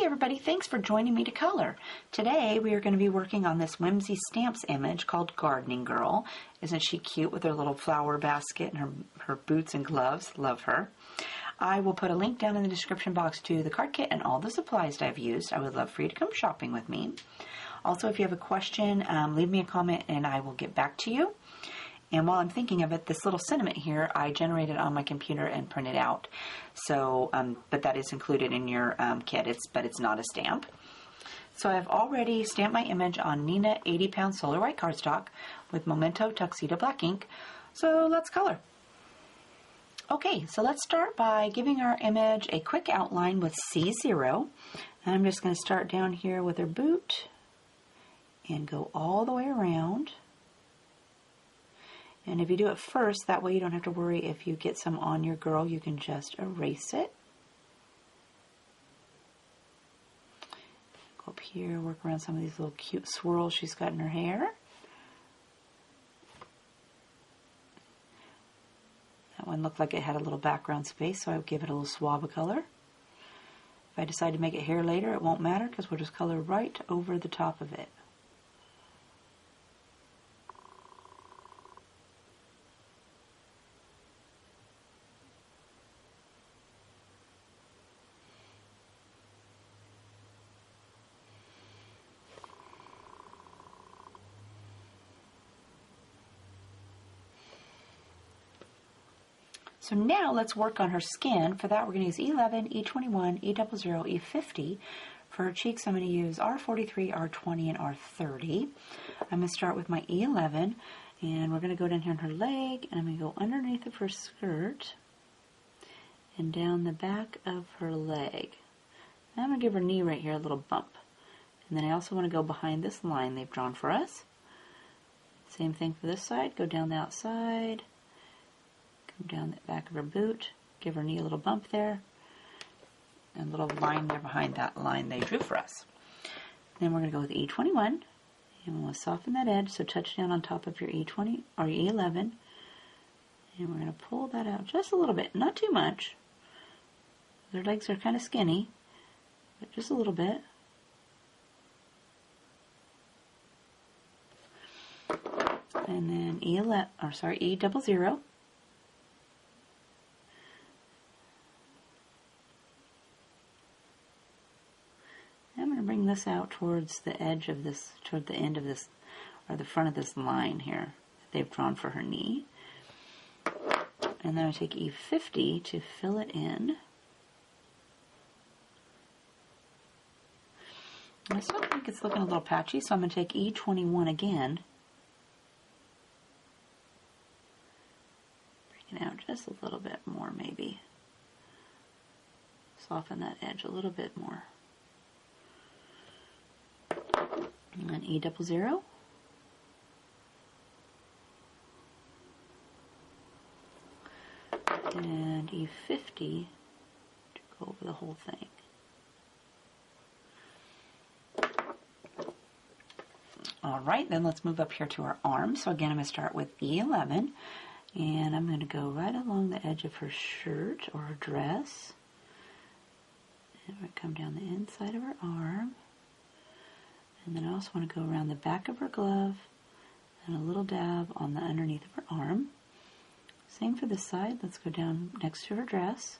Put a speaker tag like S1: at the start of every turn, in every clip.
S1: everybody, thanks for joining me to color. Today we are going to be working on this Whimsy Stamps image called Gardening Girl. Isn't she cute with her little flower basket and her boots and gloves? Love her. I will put a link down in the description box to the card kit and all the supplies that I've used. I would love for you to come shopping with me. Also, if you have a question, leave me a comment and I will get back to you. And while I'm thinking of it, this little sentiment here, I generated on my computer and printed out. So, but that is included in your kit, but it's not a stamp. So I've already stamped my image on Nina 80-pound solar white cardstock with Memento Tuxedo black ink. So let's color. Okay, so let's start by giving our image a quick outline with C0. And I'm just going to start down here with her boot and go all the way around. And if you do it first, that way you don't have to worry if you get some on your girl, you can just erase it. Go up here, work around some of these little cute swirls she's got in her hair. That one looked like it had a little background space, so I would give it a little swab of color. If I decide to make it hair later, it won't matter because we'll just color right over the top of it. So now let's work on her skin. For that, we're going to use E11, E21, E00, E50. For her cheeks, I'm going to use R43, R20, and R30. I'm going to start with my E11, and we're going to go down here on her leg, and I'm going to go underneath of her skirt and down the back of her leg. And I'm going to give her knee right here a little bump. And then I also want to go behind this line they've drawn for us. Same thing for this side. Go down the outside. Down the back of her boot, give her knee a little bump there, and a little line there behind that line they drew for us. Then we're going to go with E21, and we'll soften that edge, so touch down on top of your E20 or E11, and we're going to pull that out just a little bit, not too much. Their legs are kind of skinny, but just a little bit. And then E00. Bring this out towards the edge of this, toward the end of this, or the front of this line here that they've drawn for her knee. And then I take E50 to fill it in. I still think it's looking a little patchy, so I'm going to take E21 again. Bring it out just a little bit more, maybe. Soften that edge a little bit more. And then E00. And E50 to go over the whole thing. Alright, then let's move up here to her arm. So again, I'm going to start with E11. And I'm going to go right along the edge of her shirt or her dress. And we're going to come down the inside of her arm. And then I also want to go around the back of her glove and a little dab on the underneath of her arm. Same for this side. Let's go down next to her dress.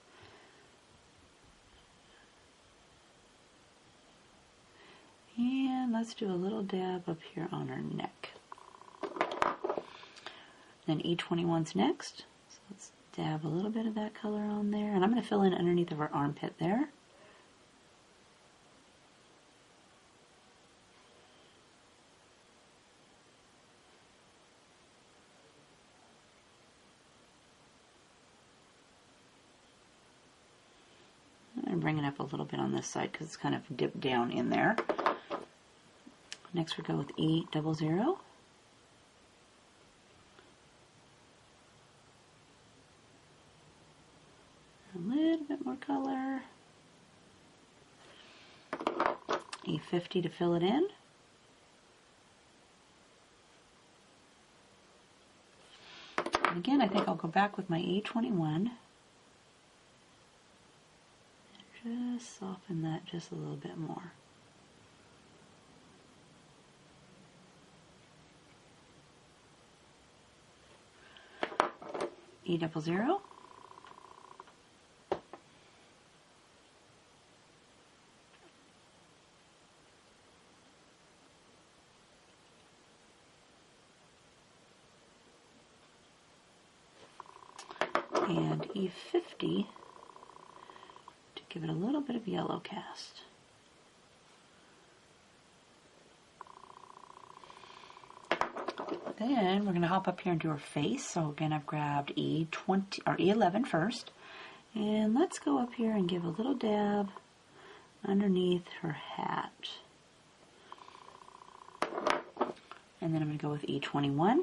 S1: And let's do a little dab up here on her neck. Then E21's next. So let's dab a little bit of that color on there. And I'm going to fill in underneath of her armpit there. And bring it up a little bit on this side because it's kind of dipped down in there. Next we go with E00. A little bit more color. E50 to fill it in. And again, I think I'll go back with my E21. just soften that just a little bit more. E00. And E50 to give it a little bit of yellow cast. Then we're going to hop up here and do her face. So again, I've grabbed E20 or E11 first. And let's go up here and give a little dab underneath her hat. And then I'm going to go with E21.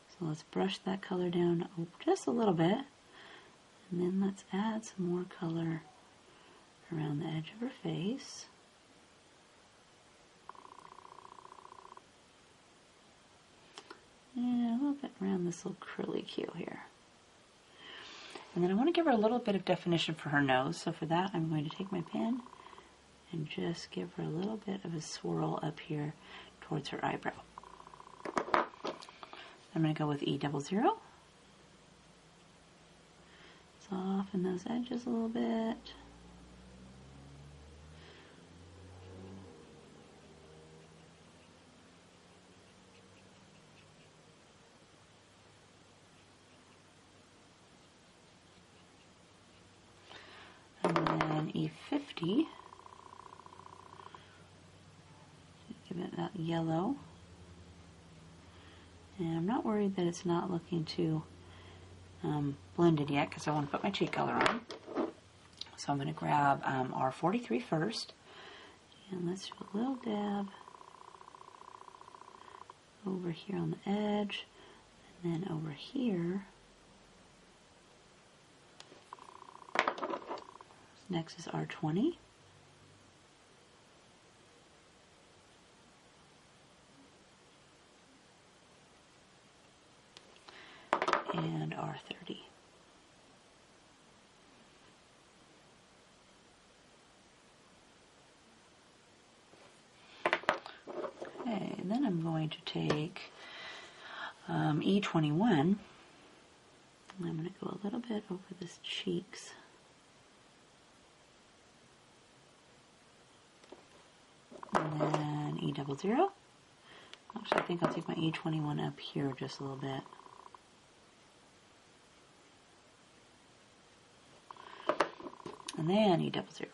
S1: So let's brush that color down just a little bit. And then let's add some more color around the edge of her face. And a little bit around this little curly Q here. And then I want to give her a little bit of definition for her nose. So for that, I'm going to take my pen and just give her a little bit of a swirl up here towards her eyebrow. I'm going to go with E00. Soften those edges a little bit. And then E50. Give it that yellow. And I'm not worried that it's not looking too blended yet because I want to put my cheek color on. So I'm going to grab our 43 first. And let's do a little dab over here on the edge. And then over here. Next is R20. And R30. Okay, and then I'm going to take E21. And I'm going to go a little bit over this cheeks. And then E00. Actually, I think I'll take my E21 up here just a little bit. And then E00.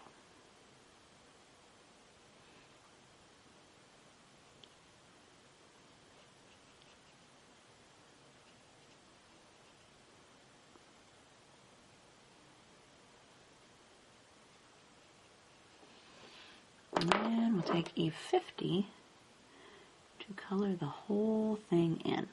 S1: And then we'll take E50 to color the whole thing in.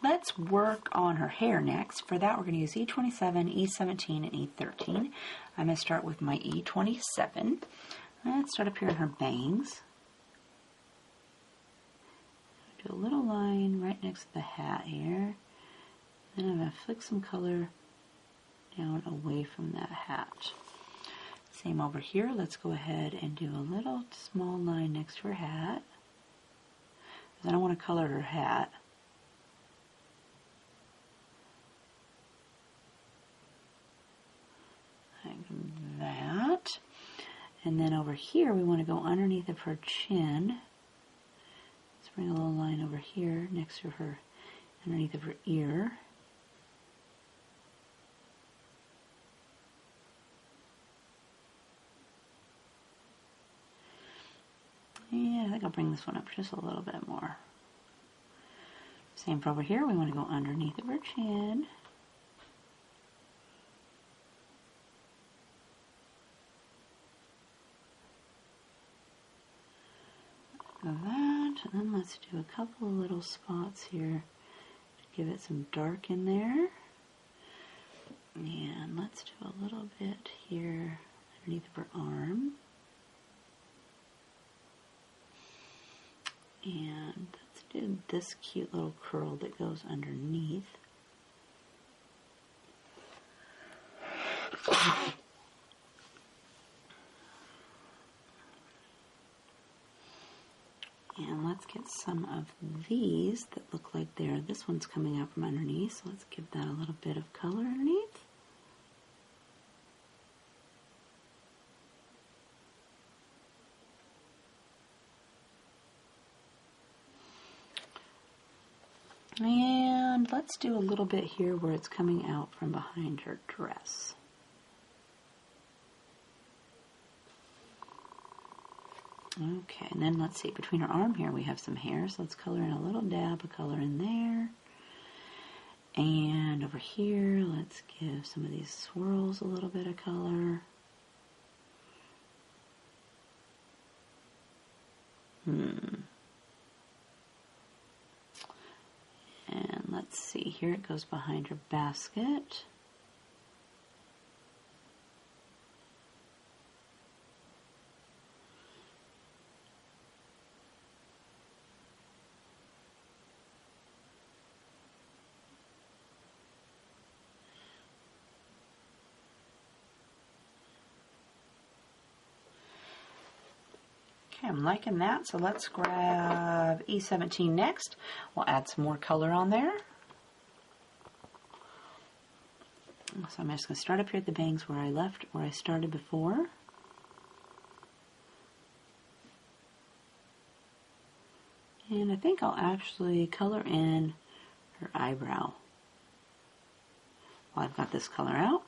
S1: Let's work on her hair next. For that, we're going to use E27, E17, and E13. I'm going to start with my E27. Let's start up here in her bangs. Do a little line right next to the hat here. Then I'm going to flick some color down away from that hat. Same over here. Let's go ahead and do a little small line next to her hat. Because I don't want to color her hat. Like that. And then over here, we want to go underneath of her chin. Let's bring a little line over here next to her, underneath of her ear. Yeah, I think I'll bring this one up just a little bit more. Same for over here, we want to go underneath of her chin. That, and then let's do a couple of little spots here to give it some dark in there. And let's do a little bit here underneath of her arm. And let's do this cute little curl that goes underneath. And let's get some of these that look like this one's coming out from underneath, so let's give that a little bit of color underneath. And let's do a little bit here where it's coming out from behind her dress. Okay, and then let's see, between her arm here we have some hair, so let's color in a little dab of color in there. And over here, let's give some of these swirls a little bit of color. And let's see, here it goes behind her basket. Okay, I'm liking that, so let's grab E17 next. We'll add some more color on there. So I'm just going to start up here at the bangs where I started before. And I think I'll actually color in her eyebrow while I've got this color out.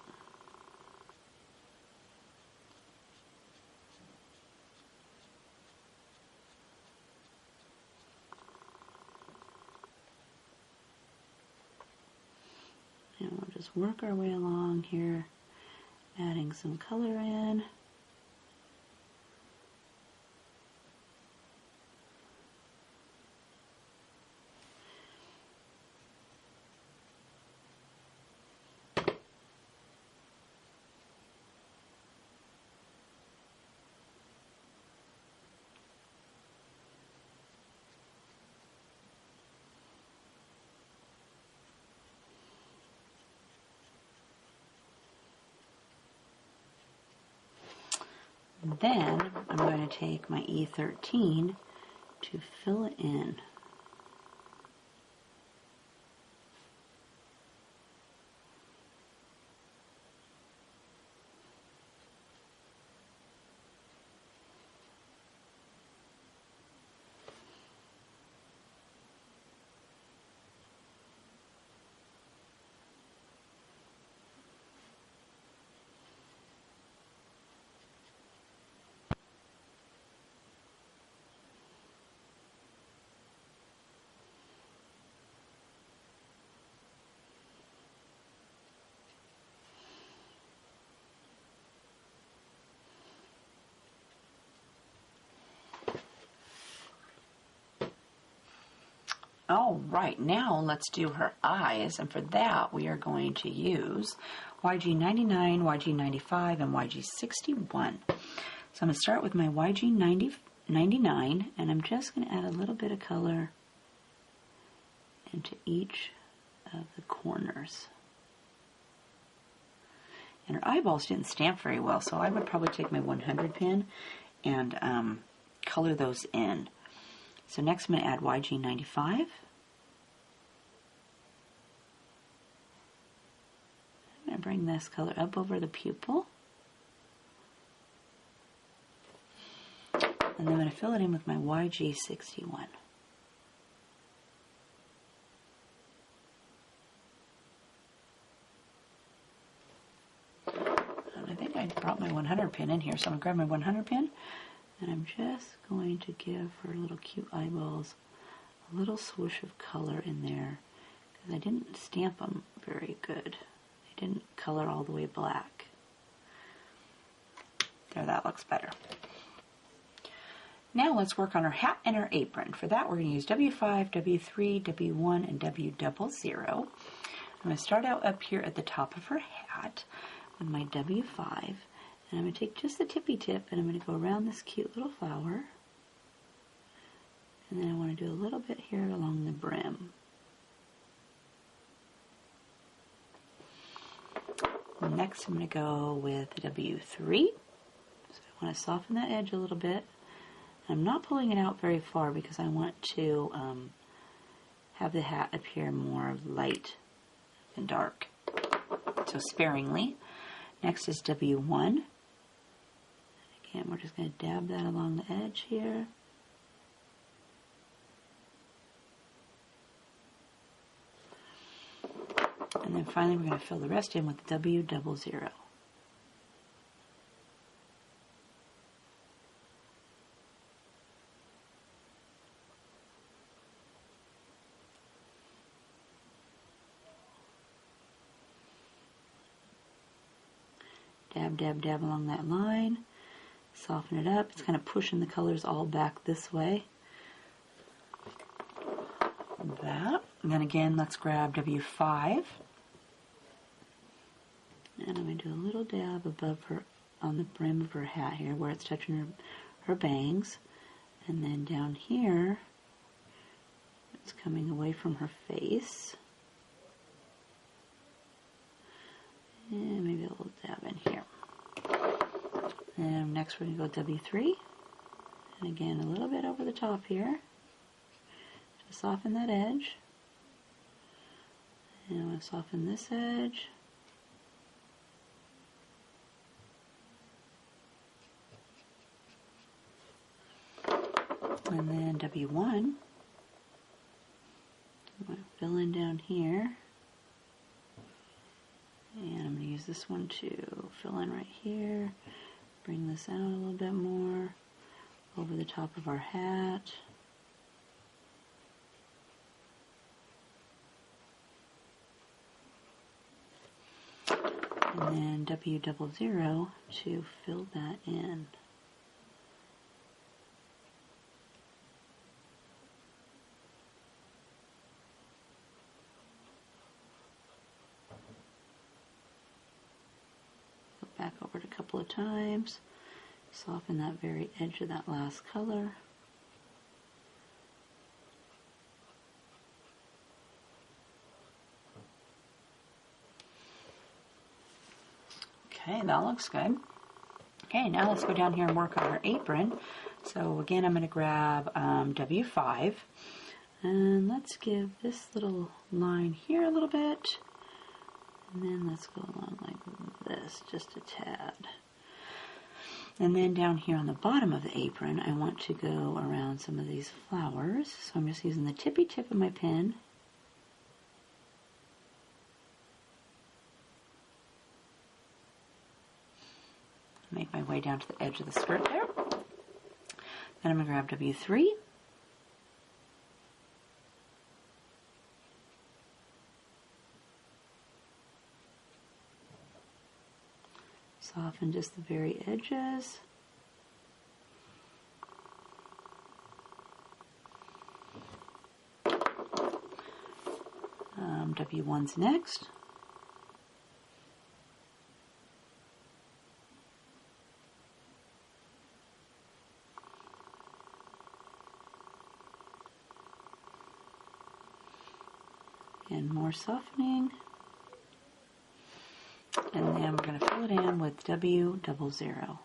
S1: And we'll just work our way along here, adding some color in. Then I'm going to take my E13 to fill it in. All right, now let's do her eyes, and for that we are going to use YG99, YG95, and YG61. So I'm going to start with my YG99, and I'm just going to add a little bit of color into each of the corners. And her eyeballs didn't stamp very well, so I would probably take my 100 pin and color those in. So next I'm going to add YG95. I'm going to bring this color up over the pupil. And then I'm going to fill it in with my YG61. And I think I brought my 100 pin in here, so I'm going to grab my 100 pin. And I'm just going to give her little cute eyeballs a little swoosh of color in there, because I didn't stamp them very good. I didn't color all the way black. There, that looks better. Now let's work on her hat and her apron. For that we're going to use W5, W3, W1, and W00. I'm going to start out up here at the top of her hat with my W5. And I'm going to take just the tippy tip and I'm going to go around this cute little flower. And then I want to do a little bit here along the brim. Next, I'm going to go with the W3. So I want to soften that edge a little bit. I'm not pulling it out very far because I want to have the hat appear more light than dark. So sparingly. Next is W1. Again, we're just going to dab that along the edge here. And then finally we're going to fill the rest in with the W00. Dab, dab, dab along that line. Soften it up. It's kind of pushing the colors all back this way. That. And then again, let's grab W5. And I'm going to do a little dab above her, on the brim of her hat here, where it's touching her bangs. And then down here, it's coming away from her face. And maybe a little dab in here. And next we're going to go W3. And again, a little bit over the top here. To soften that edge. And I'm going to soften this edge. And then W1. I'm going to fill in down here. And I'm going to use this one to fill in right here. Bring this out a little bit more. Over the top of our hat. And then W00 to fill that in. Back over it a couple of times. Soften that very edge of that last color. Okay, that looks good. Okay, now let's go down here and work on our apron. So again, I'm going to grab W5. And let's give this little line here a little bit. And then let's go along like this, just a tad. And then down here on the bottom of the apron, I want to go around some of these flowers. So I'm just using the tippy tip of my pen. Make my way down to the edge of the skirt there. Then I'm going to grab W3. Soften just the very edges. W1's next. And more softening. And then we're going to fill it in with W00.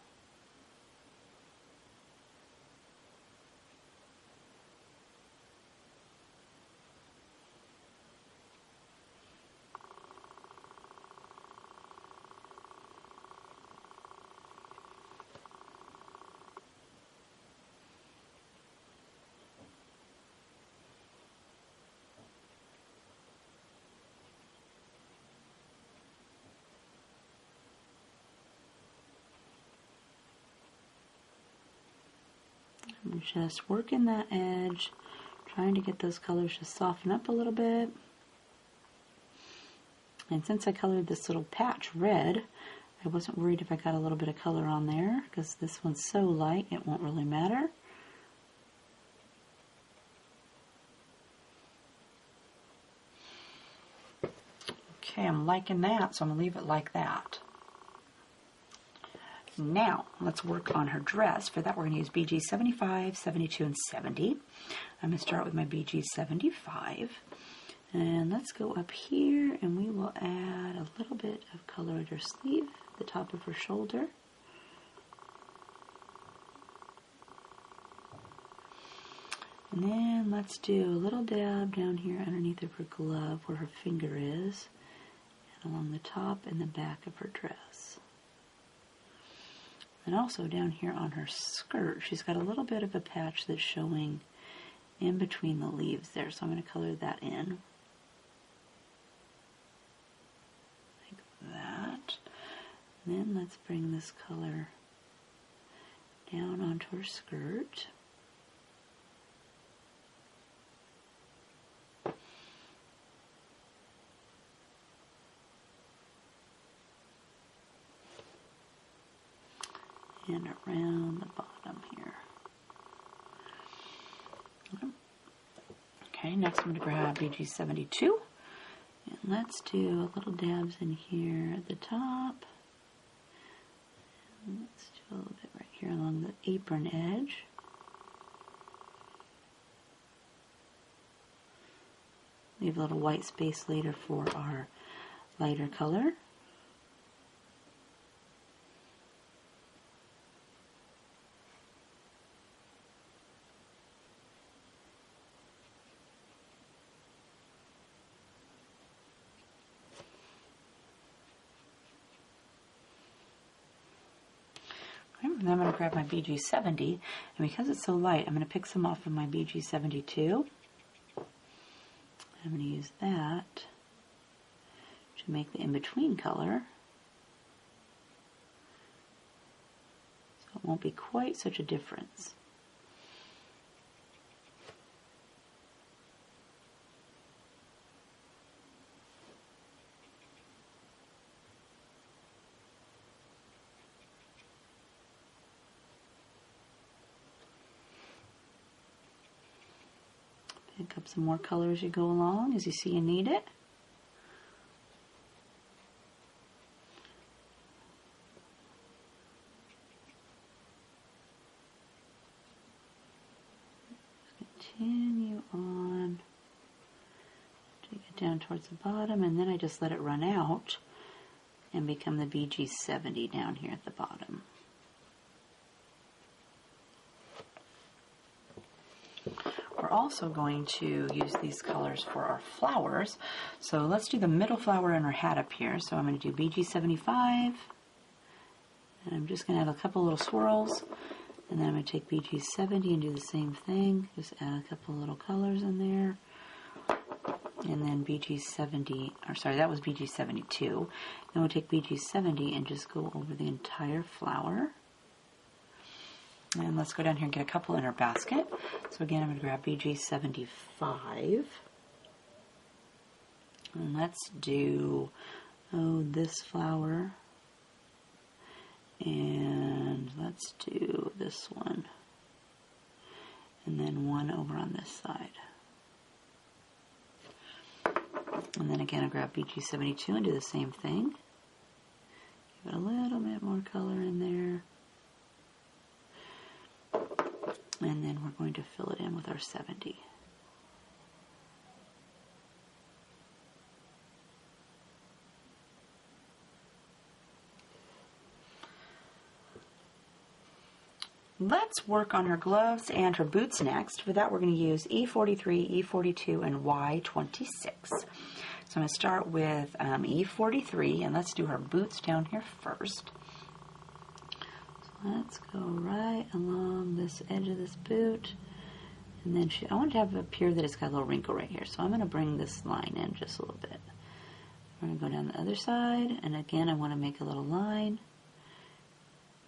S1: I'm just working that edge, trying to get those colors to soften up a little bit. And since I colored this little patch red, I wasn't worried if I got a little bit of color on there, because this one's so light it won't really matter. Okay, I'm liking that, so I'm going to leave it like that. Now, let's work on her dress. For that, we're going to use BG 75, 72, and 70. I'm going to start with my BG 75. And let's go up here, and we will add a little bit of color at her sleeve, the top of her shoulder. And then let's do a little dab down here underneath of her glove where her finger is, and along the top and the back of her dress. And also down here on her skirt, she's got a little bit of a patch that's showing in between the leaves there, so I'm going to color that in. Like that. And then let's bring this color down onto her skirt. And around the bottom here. Okay, next I'm going to grab BG 72. And let's do a little dabs in here at the top. And let's do a little bit right here along the apron edge. Leave a little white space later for our lighter color. And then I'm going to grab my BG 70, and because it's so light, I'm going to pick some off of my BG 72. I'm going to use that to make the in-between color, so it won't be quite such a difference. Pick up some more color as you go along, as you see you need it. Continue on to get down towards the bottom, and then I just let it run out and become the BG 70 down here at the bottom. We're also going to use these colors for our flowers. So let's do the middle flower in her hat up here. So I'm going to do BG 75. And I'm just going to add a couple little swirls. And then I'm going to take BG 70 and do the same thing. Just add a couple little colors in there. And then BG 70, or sorry, that was BG 72. Then we'll take BG 70 and just go over the entire flower. And let's go down here and get a couple in our basket. So again, I'm going to grab BG 75. And let's do, this flower. And let's do this one. And then one over on this side. And then again, I grab BG 72 and do the same thing. Give it a little bit more color in there. And then we're going to fill it in with our 70. Let's work on her gloves and her boots next. For that, we're going to use E43, E42, and Y26. So I'm going to start with E43, and let's do her boots down here first. Let's go right along this edge of this boot, and then I want to have it appear that it's got a little wrinkle right here, so I'm going to bring this line in just a little bit. We're going to go down the other side, and again I want to make a little line,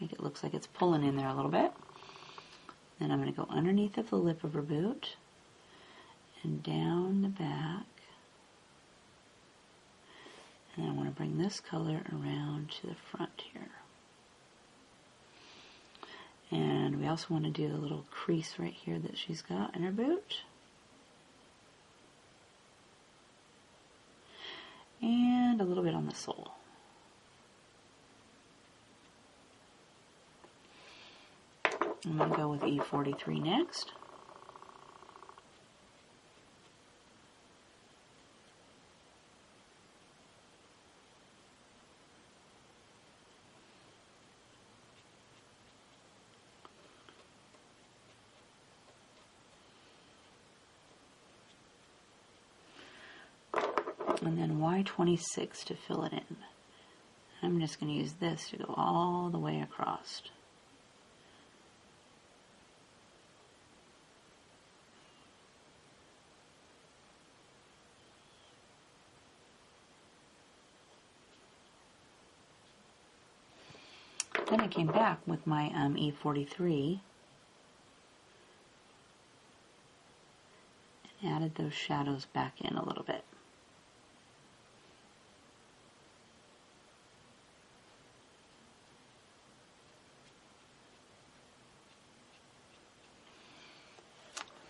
S1: make it look like it's pulling in there a little bit. Then I'm going to go underneath of the lip of her boot, and down the back, and I want to bring this color around to the front here. And we also want to do a little crease right here that she's got in her boot. And a little bit on the sole. I'm going to go with E43 next. And then Y26 to fill it in. I'm just going to use this to go all the way across. Then I came back with my E43 and added those shadows back in a little bit.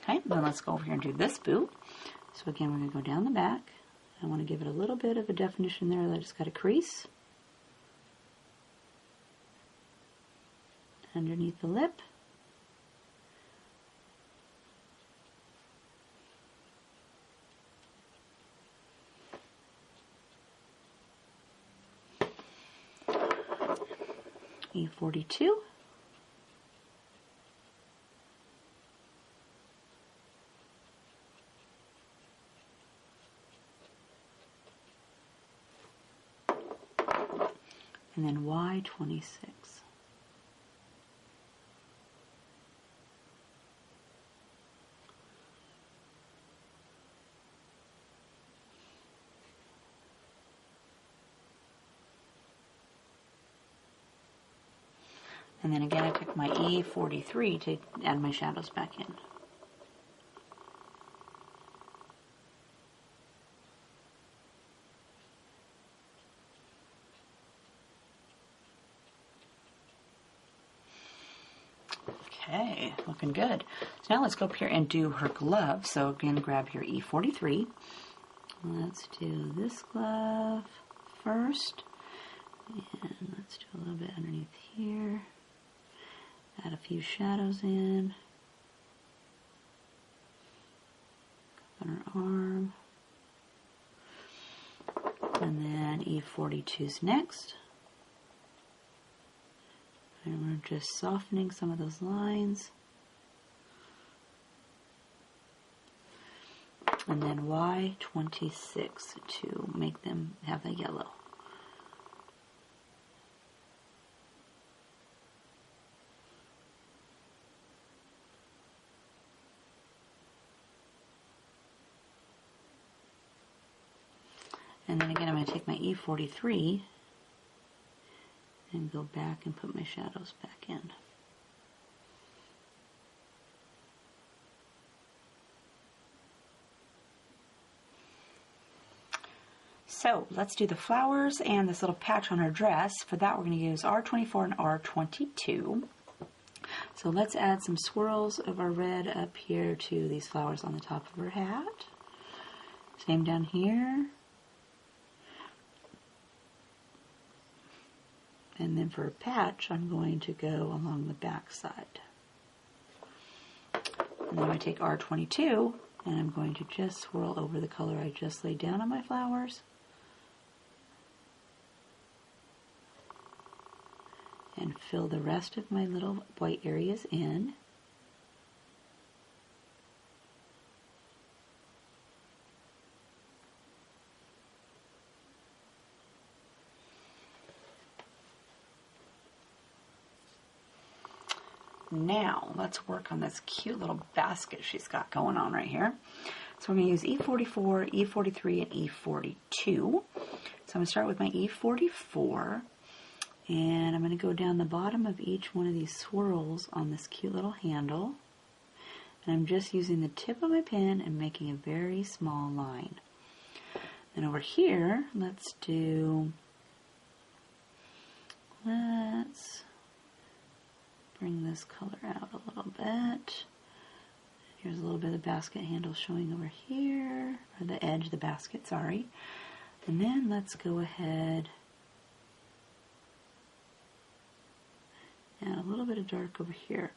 S1: Okay, then let's go over here and do this boot. So again, we're going to go down the back. I want to give it a little bit of a definition there that it's got a crease underneath the lip. E42. And then Y26. And then again, I took my E43 to add my shadows back in. Okay, looking good. So now let's go up here and do her glove. So again, grab your E43. Let's do this glove first. And let's do a little bit underneath here. Add a few shadows in. On her arm. And then E42's next. And we're just softening some of those lines. And then Y26 to make them have the yellow. And then again, I'm going to take my E43 and go back and put my shadows back in. So let's do the flowers and this little patch on her dress. For that, we're going to use R24 and R22. So let's add some swirls of our red up here to these flowers on the top of her hat. Same down here. And then for a patch, I'm going to go along the back side. And then I take R22 and I'm going to just swirl over the color I just laid down on my flowers. And fill the rest of my little white areas in. Now, let's work on this cute little basket she's got going on right here. So we're going to use E44, E43, and E42. So I'm going to start with my E44, and I'm going to go down the bottom of each one of these swirls on this cute little handle. And I'm just using the tip of my pen and making a very small line. Then over here, let's bring this color out a little bit. Here's a little bit of the basket handle showing over here, or the edge of the basket, sorry. And then let's go ahead add a little bit of dark over here.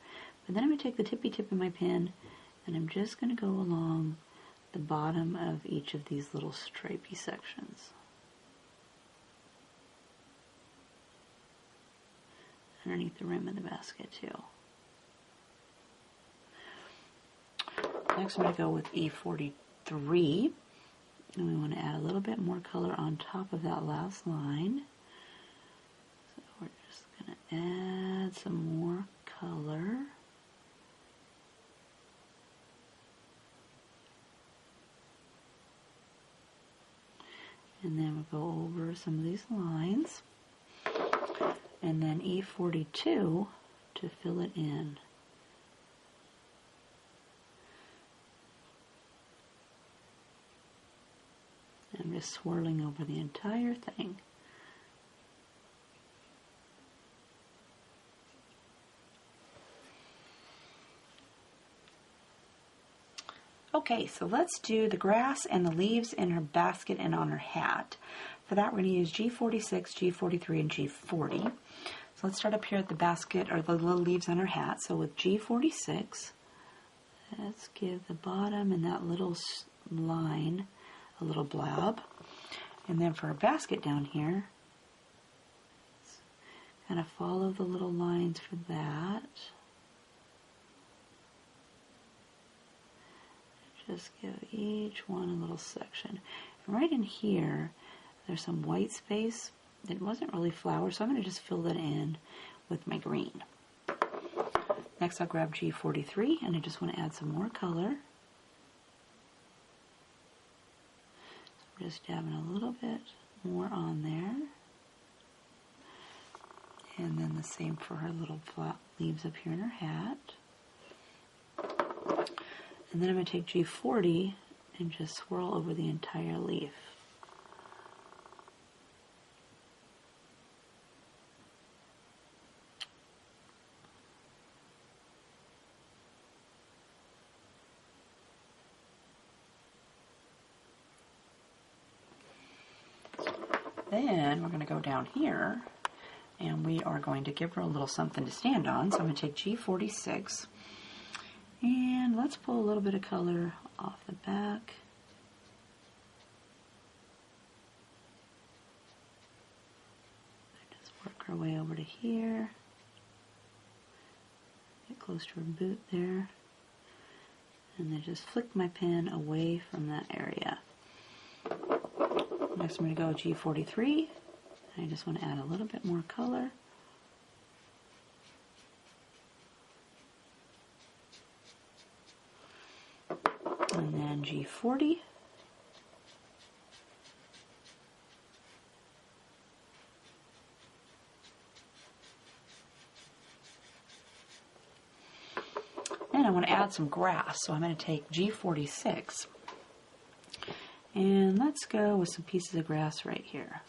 S1: But then I'm going to take the tippy tip of my pen and I'm just going to go along the bottom of each of these little stripey sections. Underneath the rim of the basket too. Next I'm going to go with E43, and we want to add a little bit more color on top of that last line. So we're just going to add some more color. And then we'll go over some of these lines. And then E42 to fill it in. I'm just swirling over the entire thing. Okay, so let's do the grass and the leaves in her basket and on her hat. For that, we're going to use G46, G43, and G40. So let's start up here at the basket, or the little leaves on her hat. So with G46, let's give the bottom and that little line a little blob. And then for her basket down here, kind of follow the little lines for that. Just give each one a little section. And right in here, there's some white space that wasn't really flowers, so I'm going to just fill that in with my green. Next I'll grab G43 and I just want to add some more color. So I'm just dabbing a little bit more on there. And then the same for her little flat leaves up here in her hat. And then I'm going to take G40 and just swirl over the entire leaf. Then we're going to go down here and we are going to give her a little something to stand on. So I'm going to take G46 and let's pull a little bit of color off the back. Just work our way over to here. Get close to her boot there. And then just flick my pen away from that area. Next I'm going to go G43. I just want to add a little bit more color. And then G40. And I want to add some grass, so I'm going to take G46. And let's go with some pieces of grass right here.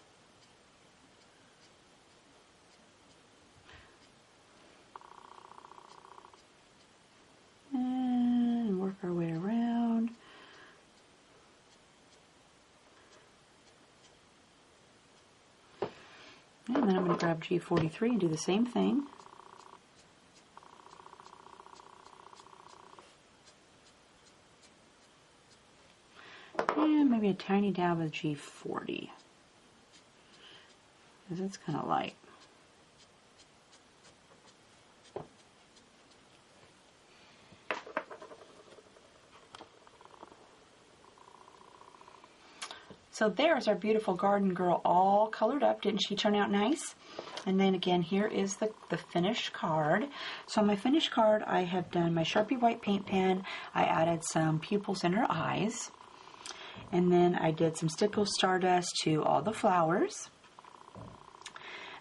S1: And work our way around. And then I'm going to grab G43 and do the same thing. And maybe a tiny dab of G40, because it's kind of light. So there's our beautiful garden girl all colored up. Didn't she turn out nice? And then again, here is the finished card. So on my finished card, I have done my Sharpie white paint pen. I added some pupils in her eyes. And then I did some Stickle Stardust to all the flowers.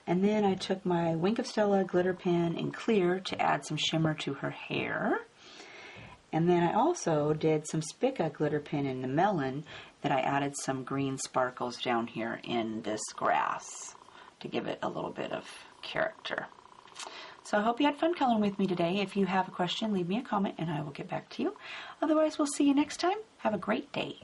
S1: And then I took my Wink of Stella glitter pen in clear to add some shimmer to her hair. And then I also did some Spica glitter pen in the melon that I added some green sparkles down here in this grass to give it a little bit of character. So I hope you had fun coloring with me today. If you have a question, leave me a comment and I will get back to you. Otherwise, we'll see you next time. Have a great day.